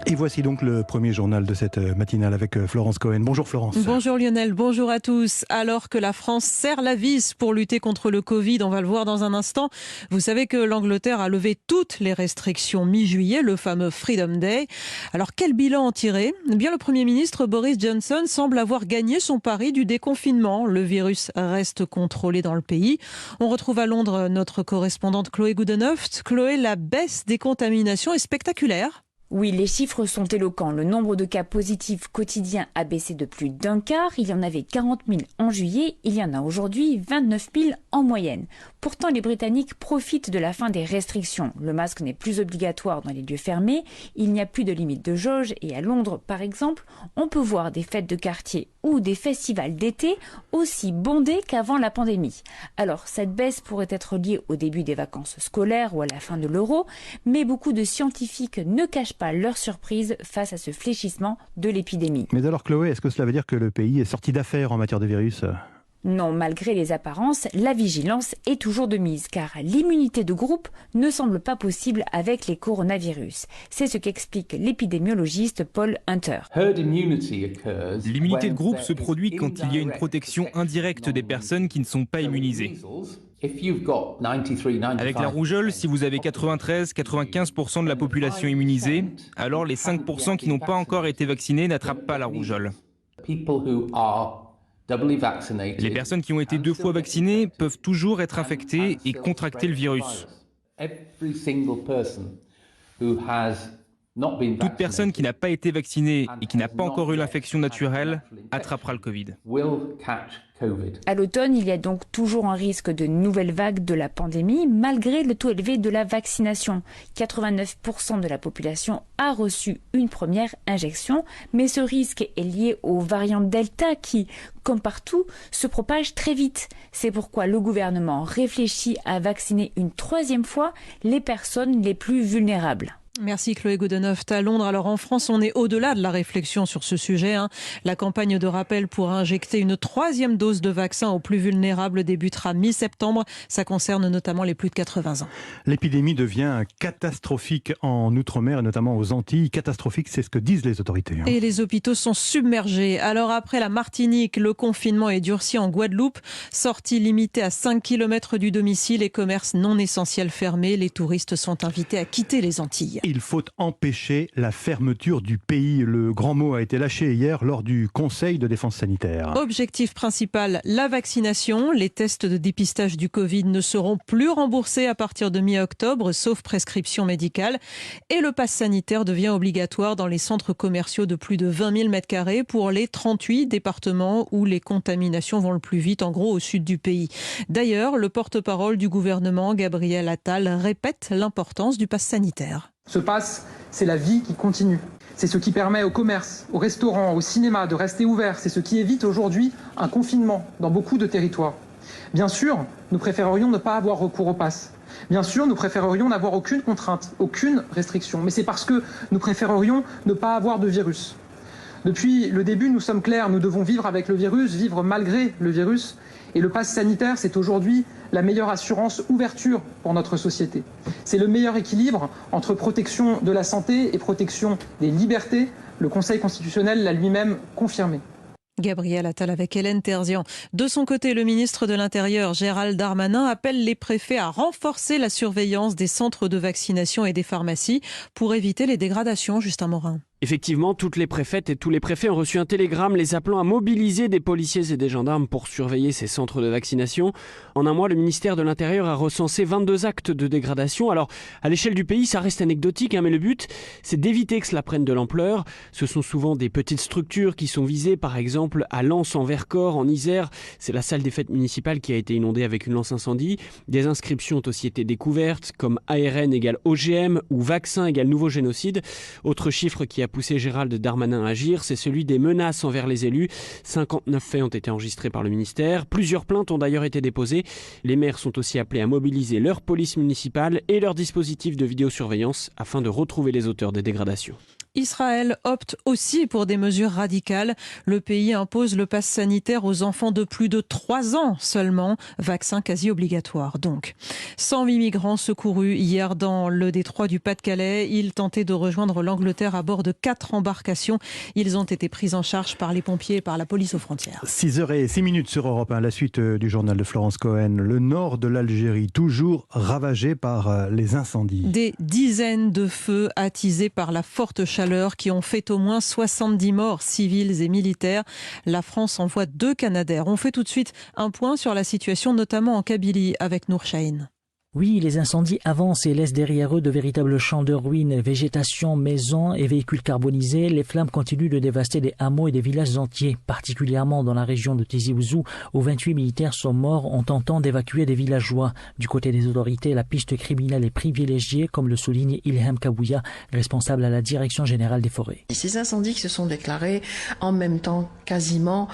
Et voici donc le premier journal de cette matinale avec Florence Cohen. Bonjour Florence. Bonjour Lionel, bonjour à tous. Alors que la France serre la vis pour lutter contre le Covid, on va le voir dans un instant. Vous savez que l'Angleterre a levé toutes les restrictions mi-juillet, le fameux Freedom Day. Alors quel bilan en tirer ? Eh bien, le Premier ministre Boris Johnson semble avoir gagné son pari du déconfinement. Le virus reste contrôlé dans le pays. On retrouve à Londres notre correspondante Chloé Goodenough. Chloé, la baisse des contaminations est spectaculaire. Oui, les chiffres sont éloquents. Le nombre de cas positifs quotidiens a baissé de plus d'un quart. Il y en avait 40 000 en juillet. Il y en a aujourd'hui 29 000 en moyenne. Pourtant, les Britanniques profitent de la fin des restrictions. Le masque n'est plus obligatoire dans les lieux fermés. Il n'y a plus de limite de jauge. Et à Londres, par exemple, on peut voir des fêtes de quartier ou des festivals d'été aussi bondés qu'avant la pandémie. Alors, cette baisse pourrait être liée au début des vacances scolaires ou à la fin de l'euro. Mais beaucoup de scientifiques ne cachent pas leur surprise face à ce fléchissement de l'épidémie. Mais alors Chloé, est-ce que cela veut dire que le pays est sorti d'affaire en matière de virus ? Non, malgré les apparences, la vigilance est toujours de mise, car l'immunité de groupe ne semble pas possible avec les coronavirus. C'est ce qu'explique l'épidémiologiste Paul Hunter. L'immunité de groupe se produit quand il y a une protection indirecte des personnes qui ne sont pas immunisées. Avec la rougeole, si vous avez 93-95% de la population immunisée, alors les 5% qui n'ont pas encore été vaccinés n'attrapent pas la rougeole. Les personnes qui ont été 2 fois vaccinées peuvent toujours être infectées et contracter le virus. Toute personne qui n'a pas été vaccinée et qui n'a pas encore eu l'infection naturelle attrapera le Covid. À l'automne, il y a donc toujours un risque de nouvelle vague de la pandémie, malgré le taux élevé de la vaccination. 89% de la population a reçu une première injection, mais ce risque est lié aux variants Delta qui, comme partout, se propagent très vite. C'est pourquoi le gouvernement réfléchit à vacciner une 3e fois les personnes les plus vulnérables. Merci Chloé Goodenough. À Londres, alors en France, on est au-delà de la réflexion sur ce sujet. La campagne de rappel pour injecter une 3e dose de vaccin aux plus vulnérables débutera mi-septembre. Ça concerne notamment les plus de 80 ans. L'épidémie devient catastrophique en Outre-mer et notamment aux Antilles. Catastrophique, c'est ce que disent les autorités. Et les hôpitaux sont submergés. Alors après la Martinique, le confinement est durci en Guadeloupe. Sortie limitée à 5 km du domicile et commerces non essentiels fermés. Les touristes sont invités à quitter les Antilles. Il faut empêcher la fermeture du pays. Le grand mot a été lâché hier lors du Conseil de défense sanitaire. Objectif principal, la vaccination. Les tests de dépistage du Covid ne seront plus remboursés à partir de mi-octobre, sauf prescription médicale. Et le pass sanitaire devient obligatoire dans les centres commerciaux de plus de 20 000 m² pour les 38 départements où les contaminations vont le plus vite, en gros au sud du pays. D'ailleurs, le porte-parole du gouvernement, Gabriel Attal, répète l'importance du pass sanitaire. Ce pass, c'est la vie qui continue. C'est ce qui permet aux commerces, aux restaurants, au cinéma de rester ouverts. C'est ce qui évite aujourd'hui un confinement dans beaucoup de territoires. Bien sûr, nous préférerions ne pas avoir recours au pass. Bien sûr, nous préférerions n'avoir aucune contrainte, aucune restriction. Mais c'est parce que nous préférerions ne pas avoir de virus. Depuis le début, nous sommes clairs, nous devons vivre avec le virus, vivre malgré le virus. Et le pass sanitaire, c'est aujourd'hui la meilleure assurance ouverture pour notre société. C'est le meilleur équilibre entre protection de la santé et protection des libertés. Le Conseil constitutionnel l'a lui-même confirmé. Gabriel Attal avec Hélène Terzian. De son côté, le ministre de l'Intérieur, Gérald Darmanin, appelle les préfets à renforcer la surveillance des centres de vaccination et des pharmacies pour éviter les dégradations. Justin Morin. Effectivement, toutes les préfètes et tous les préfets ont reçu un télégramme les appelant à mobiliser des policiers et des gendarmes pour surveiller ces centres de vaccination. En un mois, le ministère de l'Intérieur a recensé 22 actes de dégradation. Alors, à l'échelle du pays, ça reste anecdotique, mais le but, c'est d'éviter que cela prenne de l'ampleur. Ce sont souvent des petites structures qui sont visées, par exemple à Lens en Vercors, en Isère. C'est la salle des fêtes municipales qui a été inondée avec une lance incendie. Des inscriptions ont aussi été découvertes, comme ARN égale OGM ou vaccin égale nouveau génocide. Autre chiffre qui a poussé Gérald Darmanin à agir, c'est celui des menaces envers les élus. 59 faits ont été enregistrés par le ministère. Plusieurs plaintes ont d'ailleurs été déposées. Les maires sont aussi appelés à mobiliser leur police municipale et leur dispositif de vidéosurveillance afin de retrouver les auteurs des dégradations. Israël opte aussi pour des mesures radicales. Le pays impose le pass sanitaire aux enfants de plus de 3 ans seulement, vaccin quasi obligatoire donc. 108 migrants secourus hier dans le détroit du Pas-de-Calais. Ils tentaient de rejoindre l'Angleterre à bord de 4 embarcations. Ils ont été pris en charge par les pompiers et par la police aux frontières. 6h06 sur Europe 1, la suite du journal de Florence Cohen. Le nord de l'Algérie, toujours ravagé par les incendies. Des dizaines de feux attisés par la forte chaleur qui ont fait au moins 70 morts civils et militaires. La France envoie 2 Canadair. On fait tout de suite un point sur la situation, notamment en Kabylie, avec Nour Chahine. Oui, les incendies avancent et laissent derrière eux de véritables champs de ruines, végétation, maisons et véhicules carbonisés. Les flammes continuent de dévaster des hameaux et des villages entiers, particulièrement dans la région de Tizi Ouzou, où 28 militaires sont morts en tentant d'évacuer des villageois. Du côté des autorités, la piste criminelle est privilégiée, comme le souligne Ilham Kabouya, responsable à la Direction générale des forêts. Ces incendies qui se sont déclarés en même temps, quasiment,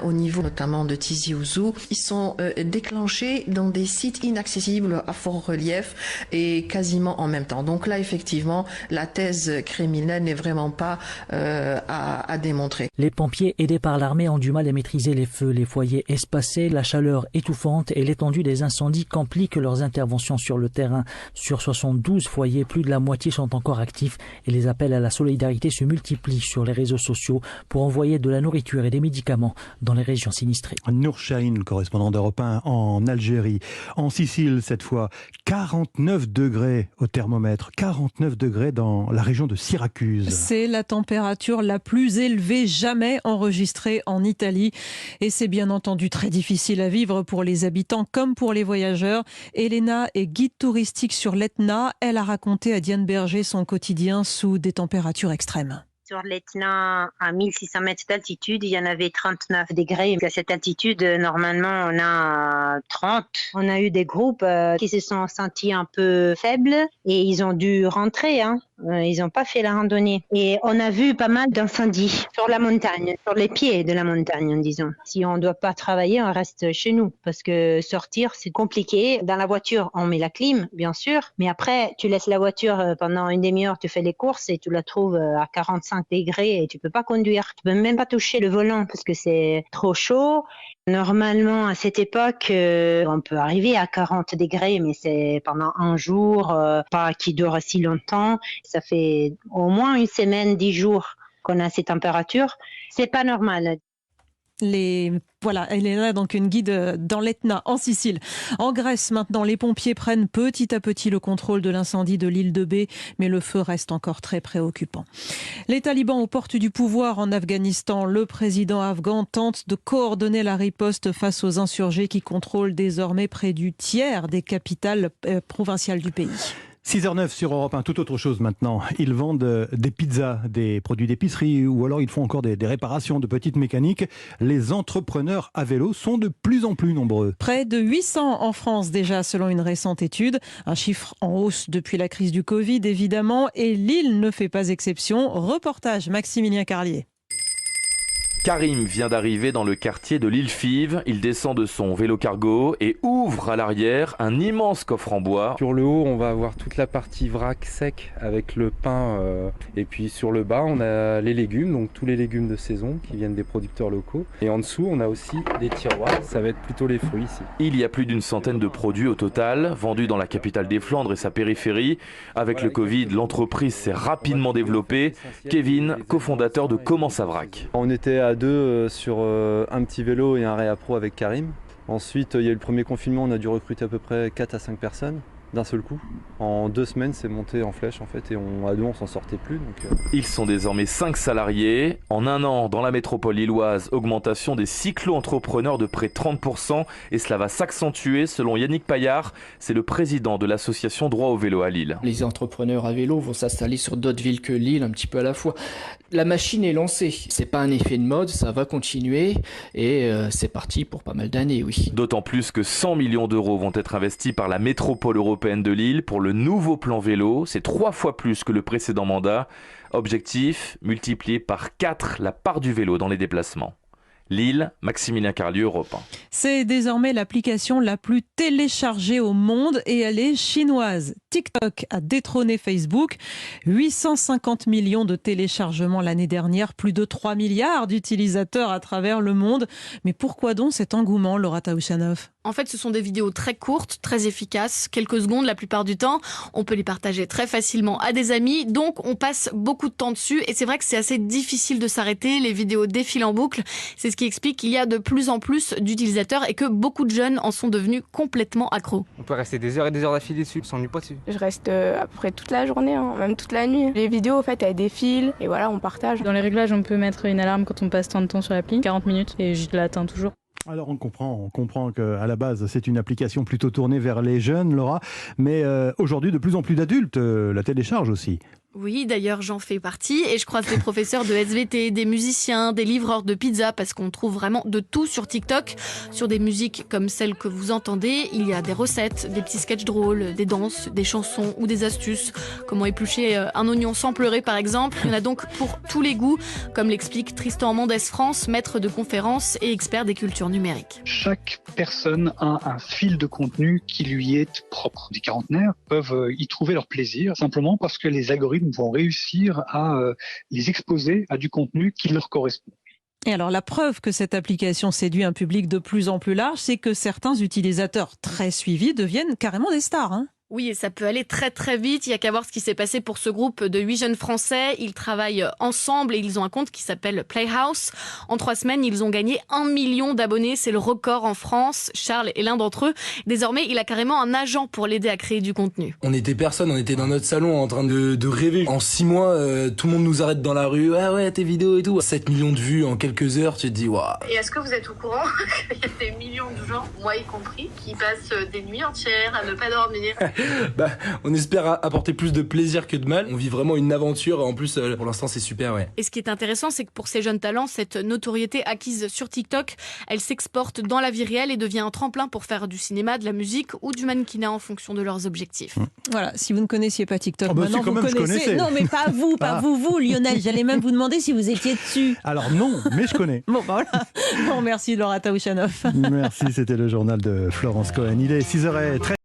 au niveau notamment de Tizi Ouzou, ils sont déclenchés dans des sites inaccessibles à fort relief et quasiment en même temps. Donc là, effectivement, la thèse criminelle n'est vraiment pas à démontrer. Les pompiers, aidés par l'armée, ont du mal à maîtriser les feux, les foyers espacés, la chaleur étouffante et l'étendue des incendies compliquent leurs interventions sur le terrain. Sur 72 foyers, plus de la moitié sont encore actifs et les appels à la solidarité se multiplient sur les réseaux sociaux pour envoyer de la nourriture et des médicaments dans les régions sinistrées. Nour Chahine, correspondant d'Europe 1 en Algérie. En Sicile, cette fois, 49 degrés au thermomètre, 49 degrés dans la région de Syracuse. C'est la température la plus élevée jamais enregistrée en Italie. Et c'est bien entendu très difficile à vivre pour les habitants comme pour les voyageurs. Elena est guide touristique sur l'Etna. Elle a raconté à Diane Berger son quotidien sous des températures extrêmes. Sur l'Etna, à 1600 mètres d'altitude, il y en avait 39 degrés. À cette altitude, normalement, on a 30. On a eu des groupes qui se sont sentis un peu faibles et ils ont dû rentrer. Ils n'ont pas fait la randonnée. Et on a vu pas mal d'incendies sur la montagne, sur les pieds de la montagne, disons. Si on ne doit pas travailler, on reste chez nous. Parce que sortir, c'est compliqué. Dans la voiture, on met la clim, bien sûr. Mais après, tu laisses la voiture pendant une demi-heure, tu fais les courses et tu la trouves à 45 degrés et tu peux pas conduire. Tu peux même pas toucher le volant parce que c'est trop chaud. Normalement, à cette époque, on peut arriver à 40 degrés, mais c'est pendant un jour, pas qui dure si longtemps. Ça fait au moins une semaine, 10 jours qu'on a ces températures. C'est pas normal. Voilà, elle est là, donc une guide dans l'Etna, en Sicile. En Grèce, maintenant, les pompiers prennent petit à petit le contrôle de l'incendie de l'île de Bé, mais le feu reste encore très préoccupant. Les talibans aux portes du pouvoir en Afghanistan. Le président afghan tente de coordonner la riposte face aux insurgés qui contrôlent désormais près du tiers des capitales provinciales du pays. 6h09 sur Europe 1, tout autre chose maintenant. Ils vendent des pizzas, des produits d'épicerie ou alors ils font encore des réparations de petites mécaniques. Les entrepreneurs à vélo sont de plus en plus nombreux. Près de 800 en France déjà selon une récente étude. Un chiffre en hausse depuis la crise du Covid évidemment et Lille ne fait pas exception. Reportage Maximilien Carlier. Karim vient d'arriver dans le quartier de l'Île-Five. Il descend de son vélo cargo et ouvre à l'arrière un immense coffre en bois. Sur le haut, on va avoir toute la partie vrac sec avec le pain. Et puis sur le bas, on a les légumes, donc tous les légumes de saison qui viennent des producteurs locaux. Et en dessous, on a aussi des tiroirs. Ça va être plutôt les fruits ici. Il y a plus d'une centaine de produits au total, vendus dans la capitale des Flandres et sa périphérie. Avec le Covid, l'entreprise s'est rapidement développée. Kevin, cofondateur de Comment ça vrac. On était à deux sur un petit vélo et un réapro avec Karim. Ensuite, il y a eu le premier confinement, on a dû recruter à peu près 4 à 5 personnes d'un seul coup. En 2 semaines, c'est monté en flèche en fait et à deux, on s'en sortait plus. Ils sont désormais 5 salariés. En un an, dans la métropole lilloise, augmentation des cyclo-entrepreneurs de près de 30% et cela va s'accentuer selon Yannick Paillard. C'est le président de l'association Droit au vélo à Lille. Les entrepreneurs à vélo vont s'installer sur d'autres villes que Lille un petit peu à la fois. La machine est lancée. C'est pas un effet de mode, ça va continuer et c'est parti pour pas mal d'années, oui. D'autant plus que 100 millions d'euros vont être investis par la métropole européenne de Lille pour le nouveau plan vélo. C'est 3 fois plus que le précédent mandat. Objectif, multiplier par 4 la part du vélo dans les déplacements. Lille, Maximilien Carlieu, Europe 1. C'est désormais l'application la plus téléchargée au monde et elle est chinoise. TikTok a détrôné Facebook. 850 millions de téléchargements l'année dernière, plus de 3 milliards d'utilisateurs à travers le monde. Mais pourquoi donc cet engouement, Laura Taouchanoff ? En fait, ce sont des vidéos très courtes, très efficaces, quelques secondes la plupart du temps. On peut les partager très facilement à des amis, donc on passe beaucoup de temps dessus. Et c'est vrai que c'est assez difficile de s'arrêter, les vidéos défilent en boucle. C'est ce qui explique qu'il y a de plus en plus d'utilisateurs et que beaucoup de jeunes en sont devenus complètement accros. On peut rester des heures et des heures d'affilée dessus, on s'ennuie pas dessus. Je reste à peu près toute la journée, même toute la nuit. Les vidéos, en fait, elles défilent et voilà, on partage. Dans les réglages, on peut mettre une alarme quand on passe tant de temps sur l'appli, 40 minutes, et je l'atteins toujours. Alors on comprend qu'à la base c'est une application plutôt tournée vers les jeunes, Laura, mais aujourd'hui de plus en plus d'adultes la téléchargent aussi. Oui, d'ailleurs, j'en fais partie et je croise des professeurs de SVT, des musiciens, des livreurs de pizza parce qu'on trouve vraiment de tout sur TikTok. Sur des musiques comme celles que vous entendez, il y a des recettes, des petits sketchs drôles, des danses, des chansons ou des astuces. Comment éplucher un oignon sans pleurer, par exemple. Il y en a donc pour tous les goûts, comme l'explique Tristan Mendes France, maître de conférences et expert des cultures numériques. Chaque personne a un fil de contenu qui lui est propre. Les quarantenaires peuvent y trouver leur plaisir simplement parce que les algorithmes vont réussir à les exposer à du contenu qui leur correspond. Et alors la preuve que cette application séduit un public de plus en plus large, c'est que certains utilisateurs très suivis deviennent carrément des stars. Oui, et ça peut aller très très vite. Il y a qu'à voir ce qui s'est passé pour ce groupe de 8 jeunes Français. Ils travaillent ensemble et ils ont un compte qui s'appelle Playhouse. En 3 semaines, ils ont gagné 1 million d'abonnés. C'est le record en France. Charles est l'un d'entre eux. Désormais, il a carrément un agent pour l'aider à créer du contenu. On était personne, on était dans notre salon en train de rêver. En 6 mois, tout le monde nous arrête dans la rue. Ah ouais, tes vidéos et tout. 7 millions de vues en quelques heures, tu te dis waouh. Et est-ce que vous êtes au courant qu'il y a des millions de gens, moi y compris, qui passent des nuits entières à ne pas dormir? On espère apporter plus de plaisir que de mal. On vit vraiment une aventure. En plus, pour l'instant, c'est super, ouais. Et ce qui est intéressant, c'est que pour ces jeunes talents, cette notoriété acquise sur TikTok, elle s'exporte dans la vie réelle et devient un tremplin pour faire du cinéma, de la musique ou du mannequinat en fonction de leurs objectifs. Voilà, si vous ne connaissiez pas TikTok, maintenant si, vous connaissez. Non, mais pas vous, Lionel. J'allais même vous demander si vous étiez dessus. Alors non, mais je connais. Bon, voilà. Bon, merci Laura Taouchanoff. Merci, c'était le journal de Florence Cohen. Il est 6h13.